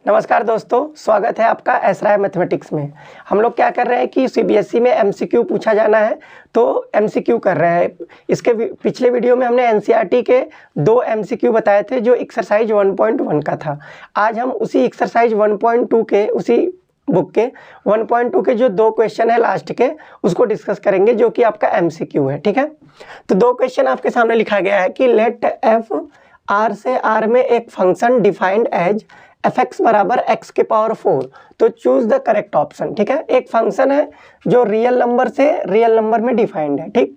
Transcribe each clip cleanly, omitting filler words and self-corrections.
नमस्कार दोस्तों, स्वागत है आपका एसराय मैथमेटिक्स में। हम लोग क्या कर रहे हैं कि सीबीएसई में एमसीक्यू पूछा जाना है तो एमसीक्यू कर रहे हैं। इसके पिछले वीडियो में हमने एनसीईआरटी के 2 एमसीक्यू बताए थे जो एक्सरसाइज 1.1 का था। आज हम उसी एक्सरसाइज 1.2 के उसी बुक के 1.2 के जो 2 क्वेश्चन है लास्ट के उसको डिस्कस करेंगे जो कि आपका एमसीक्यू है। ठीक है, तो 2 क्वेश्चन आपके सामने लिखा गया है कि लेट एफ आर से आर में एक फंक्शन डिफाइंड एज fx बराबर x के पावर 4, तो चूज द करेक्ट ऑप्शन। ठीक है, एक फंक्शन है जो रियल नंबर से रियल नंबर में डिफाइंड है। ठीक,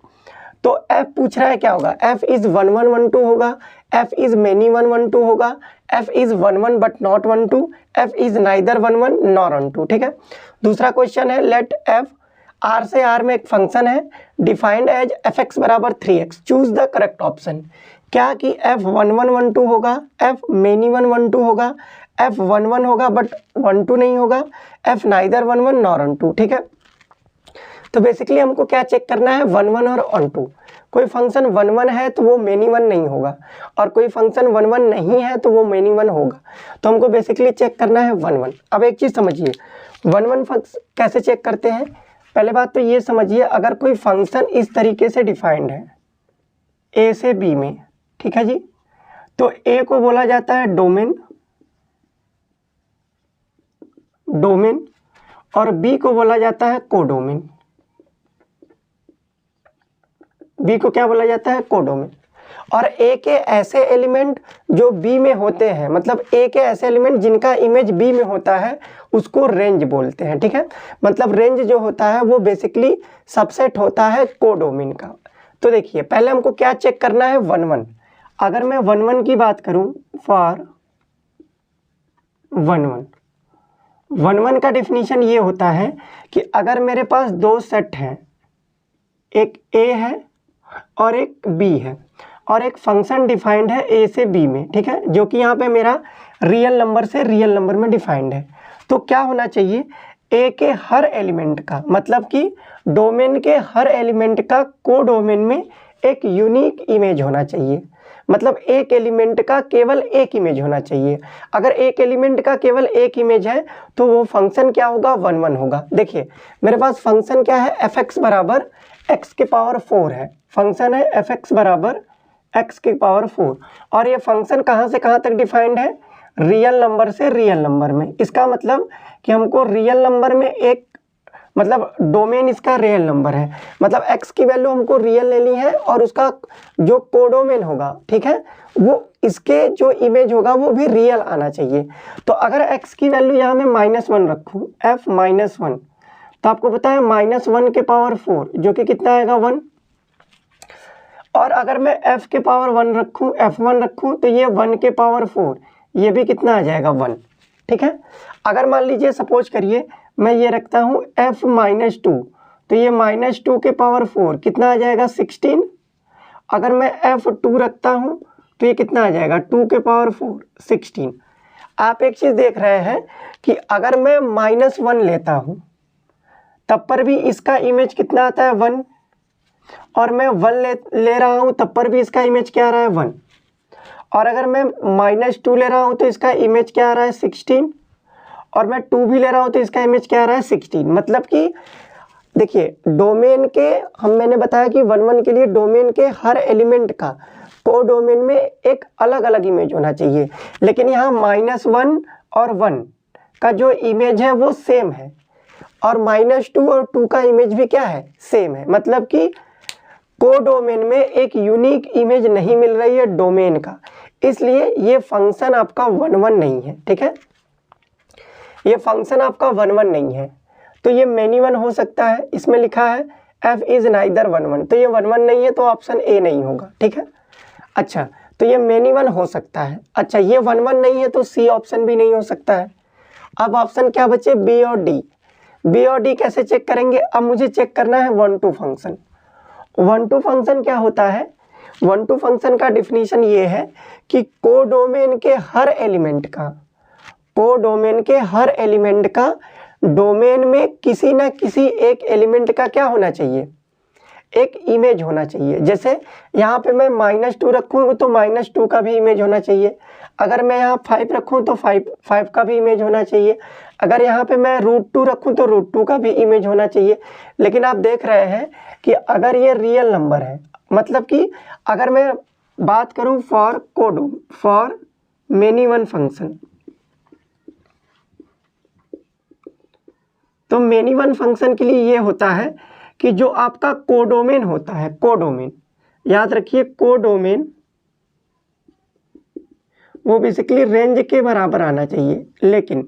तो f पूछ रहा है क्या होगा, f इज 1 1 1 2 होगा, f इज मेनी 1 1 2 होगा, f is 1 1 but not 1 2, f is neither 1 1 nor 1 2। ठीक है, दूसरा क्वेश्चन है लेट f r से r में एक फंक्शन है डिफाइंड एज fx बराबर 3x, choose the correct option. क्या कि f 1 1 1 2 होगा, f मेनी 1 1 2 होगा, f 1 1 होगा बट 1 2 नहीं होगा, f नाइदर 1 1 नॉर 1 2। ठीक है, तो बेसिकली हमको क्या चेक करना है, 1 1 और 1 2। कोई फंक्शन 1 1 है तो वो मेनी 1 नहीं होगा और कोई फंक्शन 1 1 नहीं है तो वो मेनी 1 होगा। तो हमको बेसिकली चेक करना है 1 1। अब एक चीज़ समझिए, 1 1 फंक्शन कैसे चेक करते हैं। पहले बात तो ये समझिए, अगर कोई फंक्शन इस तरीके से डिफाइंड है ए से बी में, ठीक है जी, तो ए को बोला जाता है डोमेन और बी को बोला जाता है कोडोमेन। बी को क्या बोला जाता है, कोडोमेन। और ए के ऐसे एलिमेंट जो बी में होते हैं, मतलब ए के ऐसे एलिमेंट जिनका इमेज बी में होता है उसको रेंज बोलते हैं। ठीक है, मतलब रेंज जो होता है वो बेसिकली सबसेट होता है कोडोमेन का। तो देखिए, पहले हमको क्या चेक करना है, 1 1। अगर मैं 1 1 की बात करूं, फॉर 1 1 का डिफिनीशन ये होता है कि अगर मेरे पास 2 सेट हैं, एक ए है और एक बी है, और एक फंक्शन डिफाइंड है ए से बी में, ठीक है, जो कि यहाँ पे मेरा रियल नंबर से रियल नंबर में डिफाइंड है, तो क्या होना चाहिए, ए के हर एलिमेंट का, मतलब कि डोमेन के हर एलिमेंट का कोडोमेन में एक यूनिक इमेज होना चाहिए। मतलब एक एलिमेंट का केवल एक इमेज होना चाहिए। अगर एक एलिमेंट का केवल एक इमेज है तो वो फंक्शन क्या होगा, 1 1 होगा। देखिए मेरे पास फंक्शन क्या है, fx बराबर x के पावर 4 है। फंक्शन है fx बराबर x के पावर 4 और ये फंक्शन कहाँ से कहाँ तक डिफाइंड है, रियल नंबर से रियल नंबर में। इसका मतलब कि हमको रियल नंबर में एक, मतलब डोमेन इसका रियल नंबर है, मतलब x की वैल्यू हमको रियल लेनी है और उसका जो कोडोमेन होगा, ठीक है, वो इसके जो इमेज होगा वो भी रियल आना चाहिए। तो अगर x की वैल्यू यहाँ मैं -1 रखूँ, f -1, तो आपको पता है -1 के पावर 4 जो कि कितना आएगा, 1। और अगर मैं f के पावर 1 रखूँ, f1 रखूँ, तो ये 1 के पावर 4 ये भी कितना आ जाएगा, 1। ठीक है, अगर मान लीजिए सपोज करिए मैं ये रखता हूँ f -2, तो ये -2 के पावर 4 कितना आ जाएगा, 16। अगर मैं f2 रखता हूँ तो ये कितना आ जाएगा, 2 के पावर 4 16। आप एक चीज़ देख रहे हैं कि अगर मैं -1 लेता हूँ तब पर भी इसका इमेज कितना आता है, 1, और मैं 1 ले रहा हूँ तब पर भी इसका इमेज क्या आ रहा है, 1। और अगर मैं -2 ले रहा हूँ तो इसका इमेज क्या आ रहा है, 16, और मैं 2 भी ले रहा हूँ तो इसका इमेज क्या आ रहा है, 16। मतलब कि देखिए डोमेन के, मैंने बताया कि 1 1 के लिए डोमेन के हर एलिमेंट का कोडोमेन में एक अलग अलग इमेज होना चाहिए, लेकिन यहाँ -1 और 1 का जो इमेज है वो सेम है और -2 और 2 का इमेज भी क्या है, सेम है। मतलब कि कोडोमेन में एक यूनिक इमेज नहीं मिल रही है डोमेन का, इसलिए ये फंक्शन आपका 1 1 नहीं है। ठीक है, ये फंक्शन आपका 1 1 नहीं है, तो ये मेनी 1 हो सकता है। इसमें लिखा है f इज नाइदर 1 1, तो ये 1 1 नहीं है, तो ऑप्शन ए नहीं होगा। ठीक है, अच्छा, तो ये मेनी 1 हो सकता है। अच्छा, ये 1 1 नहीं है तो सी ऑप्शन भी नहीं हो सकता है। अब ऑप्शन क्या बचे, बी और डी। बी और डी कैसे चेक करेंगे, अब मुझे चेक करना है 1 2 फंक्शन। 1 2 फंक्शन क्या होता है, 1 2 फंक्शन का डिफिनीशन ये है कि कोडोमेन के हर एलिमेंट का, कोडोमेन के हर एलिमेंट का डोमेन में किसी ना किसी एक एलिमेंट का क्या होना चाहिए, एक इमेज होना चाहिए। जैसे यहाँ पे मैं -2 रखूँ तो -2 का भी इमेज होना चाहिए। अगर मैं यहाँ 5 रखूँ तो 5 का भी इमेज होना चाहिए। अगर यहाँ पे मैं √2 रखूँ तो √2 का भी इमेज होना चाहिए। लेकिन आप देख रहे हैं कि अगर ये रियल नंबर है, मतलब कि अगर मैं बात करूँ फॉर मेनी वन फंक्शन, तो मेनी वन फंक्शन के लिए ये होता है कि जो आपका कोडोमेन होता है, कोडोमेन याद रखिए, कोडोमेन वो बेसिकली रेंज के बराबर आना चाहिए। लेकिन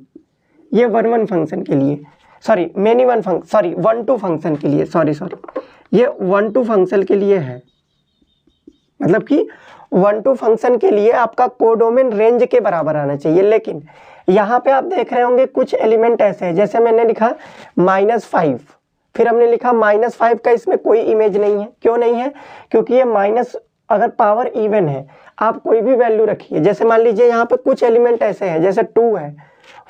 ये 1 फंक्शन के लिए, sorry many one function, sorry 1 function के लिए, सॉरी ये 1 फंक्शन के लिए है। मतलब कि 1 फंक्शन के लिए आपका कोडोमेन रेंज के बराबर आना चाहिए। लेकिन यहाँ पे आप देख रहे होंगे कुछ एलिमेंट ऐसे हैं, जैसे मैंने लिखा -5, फिर हमने लिखा -5 का इसमें कोई इमेज नहीं है। क्यों नहीं है? क्योंकि ये माइनस अगर पावर इवन है, आप कोई भी वैल्यू रखिए, जैसे मान लीजिए यहाँ पे कुछ एलिमेंट ऐसे हैं, जैसे 2 है,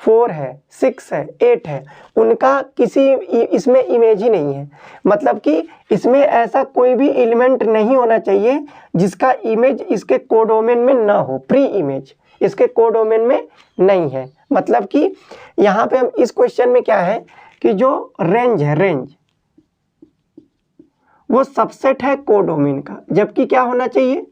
4 है, 6 है, 8 है, उनका किसी इसमें इमेज ही नहीं है। मतलब कि इसमें ऐसा कोई भी एलिमेंट नहीं होना चाहिए जिसका इमेज इसके कोडोमेन में ना हो, प्री इमेज इसके कोडोमेन में नहीं है। मतलब कि यहाँ पे हम इस क्वेश्चन में क्या है कि जो रेंज है, रेंज वो सबसेट है कोडोमेन का, जबकि क्या होना चाहिए,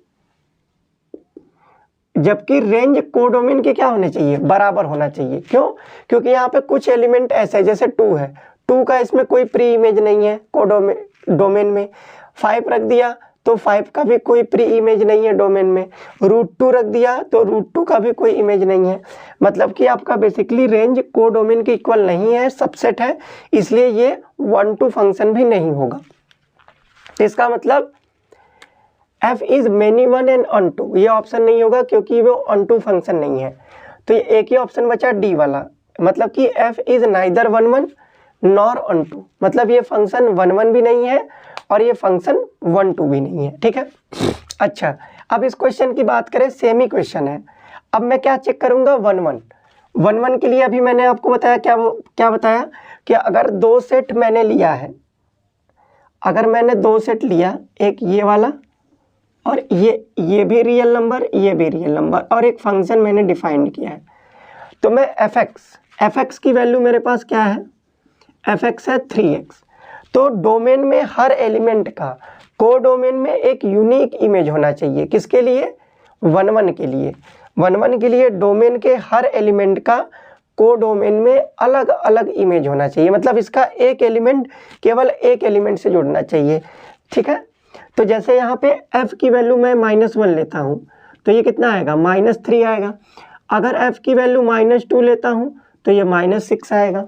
जबकि रेंज कोडोमेन के क्या होने चाहिए, बराबर होना चाहिए। क्यों? क्योंकि यहाँ पे कुछ एलिमेंट ऐसे है, जैसे 2 है, 2 का इसमें कोई प्री इमेज नहीं है डोमेन में। 5 रख दिया तो 5 का भी कोई प्री इमेज नहीं है डोमेन में। √2 रख दिया तो √2 का भी कोई इमेज नहीं है। मतलब कि आपका बेसिकली रेंज कोडोमेन के इक्वल नहीं है, सबसेट है, इसलिए ये 1 फंक्शन भी नहीं होगा। इसका मतलब f is many one and unto, ये ऑप्शन नहीं होगा क्योंकि वो अनटू फंक्शन नहीं है। तो ये एक ही ऑप्शन बचा डी वाला, मतलब कि f is neither 1 nor unto, मतलब ये फंक्शन 1 भी नहीं है और ये फंक्शन 1 भी नहीं है। ठीक है। अच्छा, अब इस क्वेश्चन की बात करें, सेमी क्वेश्चन है। अब मैं क्या चेक करूंगा, 1 के लिए अभी मैंने आपको बताया, क्या बताया कि अगर 2 सेट मैंने लिया है, अगर मैंने 2 सेट लिया, एक ये वाला और ये भी रियल नंबर, ये भी रियल नंबर, और एक फंक्शन मैंने डिफाइन किया है, तो मैं fx की वैल्यू मेरे पास क्या है, fx है 3x। तो डोमेन में हर एलिमेंट का कोडोमेन में एक यूनिक इमेज होना चाहिए। किसके लिए? 1 के लिए। 1 के लिए डोमेन के हर एलिमेंट का कोडोमेन में अलग अलग इमेज होना चाहिए। मतलब इसका एक एलिमेंट केवल एक एलिमेंट से जुड़ना चाहिए। ठीक है। तो जैसे यहाँ पे f की वैल्यू मैं -1 लेता हूँ तो ये कितना आएगा, -3 आएगा। अगर f की वैल्यू -2 लेता हूँ तो ये -6 आएगा।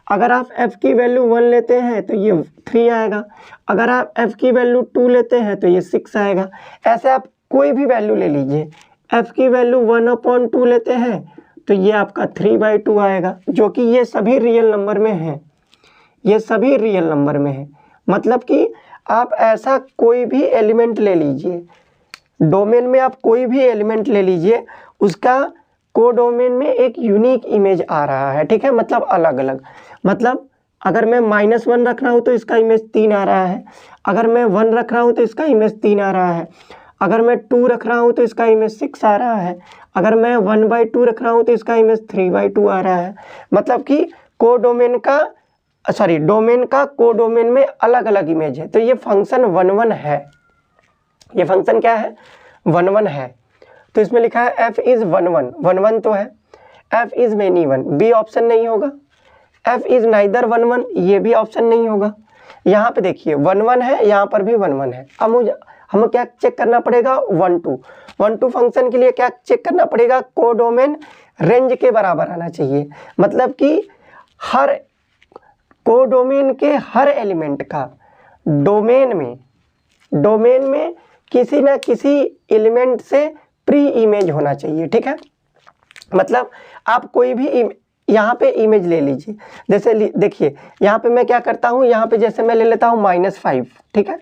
अगर आप f की वैल्यू 1 लेते हैं तो ये 3 आएगा। अगर आप f की वैल्यू 2 लेते हैं तो ये 6 आएगा। ऐसे आप कोई भी वैल्यू ले लीजिए, f की वैल्यू 1/2 लेते हैं तो ये आपका 3/2 आएगा, जो कि ये सभी रियल नंबर में है, ये सभी रियल नंबर में है। मतलब कि आप ऐसा कोई भी एलिमेंट ले लीजिए, डोमेन में आप कोई भी एलिमेंट ले लीजिए, उसका कोडोमेन में एक यूनिक इमेज आ रहा है। ठीक है, मतलब अलग अलग। मतलब अगर मैं -1 रख रहा हूँ तो इसका इमेज 3 आ रहा है, अगर मैं 1 रख रहा हूँ तो इसका इमेज 3 आ रहा है, अगर मैं 2 रख रहा हूँ तो इसका इमेज 6 आ रहा है, अगर मैं 1/2 रख रहा हूँ तो इसका इमेज 3/2 आ रहा है। मतलब कि डोमेन का कोडोमेन में अलग अलग इमेज है। तो ये फंक्शन 1 है, ये फंक्शन क्या है, 1 है। तो इसमें लिखा है f इज 1 तो है, f is many one, B option नहीं होगा। f इज नाइदर 1 ये भी ऑप्शन नहीं होगा। यहाँ पे देखिए 1 है, यहाँ पर भी 1 है। अब मुझे हमें क्या चेक करना पड़ेगा, 1 फंक्शन के लिए क्या चेक करना पड़ेगा, कोडोमेन रेंज के बराबर आना चाहिए। मतलब कि हर कोडोमेन के हर एलिमेंट का डोमेन में किसी ना किसी एलिमेंट से प्री इमेज होना चाहिए। ठीक है। मतलब आप कोई भी यहाँ पे इमेज ले लीजिए, जैसे देखिए यहाँ पे मैं क्या करता हूँ, यहाँ पे जैसे मैं ले लेता हूँ -5। ठीक है,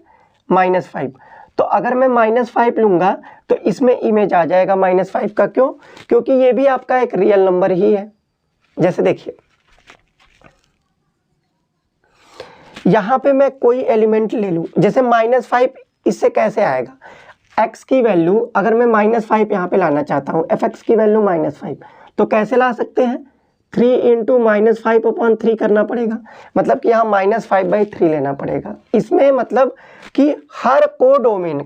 -5। तो अगर मैं -5 लूँगा तो इसमें इमेज आ जाएगा -5 का। क्यों? क्योंकि ये भी आपका एक रियल नंबर ही है। जैसे देखिए यहाँ पे मैं कोई एलिमेंट ले लूँ, जैसे -5 इससे कैसे आएगा, x की वैल्यू अगर मैं -5 यहाँ पे लाना चाहता हूँ, fx की वैल्यू -5, तो कैसे ला सकते हैं, 3 इंटू -5/3 करना पड़ेगा, मतलब कि यहाँ -5/3 लेना पड़ेगा। इसमें मतलब कि हर कोडोमेन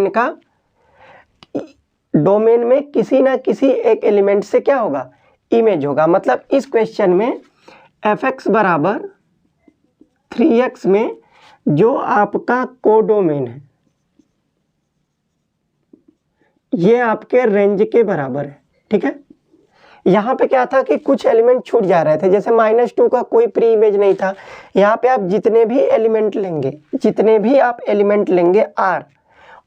का डोमेन में किसी ना किसी एक एलिमेंट से क्या होगा, इमेज होगा। मतलब इस क्वेश्चन में fx बराबर 3x में जो आपका कोडोमेन है ये आपके रेंज के बराबर है, ठीक है। यहाँ पे क्या था कि कुछ एलिमेंट छूट जा रहे थे, जैसे -2 का कोई प्री इमेज नहीं था। यहाँ पे आप जितने भी आप एलिमेंट लेंगे R,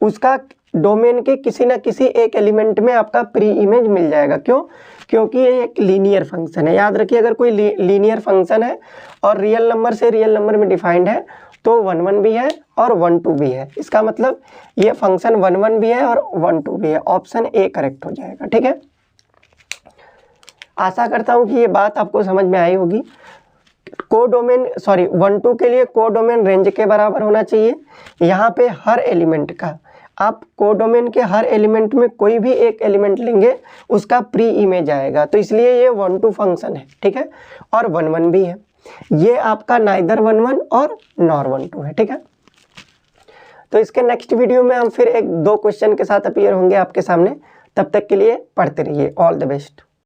उसका डोमेन के किसी ना किसी एक एलिमेंट में आपका प्री इमेज मिल जाएगा। क्यों? क्योंकि ये एक लीनियर फंक्शन है। याद रखिए, अगर कोई लीनियर फंक्शन है और रियल नंबर से रियल नंबर में डिफाइंड है तो 1 1 भी है और 1 2 भी है। इसका मतलब ये फंक्शन 1 1 भी है और 1 2 भी है। ऑप्शन ए करेक्ट हो जाएगा, ठीक है। आशा करता हूँ कि ये बात आपको समझ में आई होगी। 1 2 के लिए कोडोमेन रेंज के बराबर होना चाहिए। यहाँ पे हर एलिमेंट का, आप कोडोमेन के हर एलिमेंट में कोई भी एक एलिमेंट लेंगे उसका प्री इमेज आएगा, तो इसलिए ये 1 2 फंक्शन है, ठीक है। और 1 1 भी है, ये आपका नाइदर 1 1 और नॉर 1 2 है, ठीक है। तो इसके नेक्स्ट वीडियो में हम फिर 1 2 क्वेश्चन के साथ अपीयर होंगे आपके सामने। तब तक के लिए पढ़ते रहिए। All the best.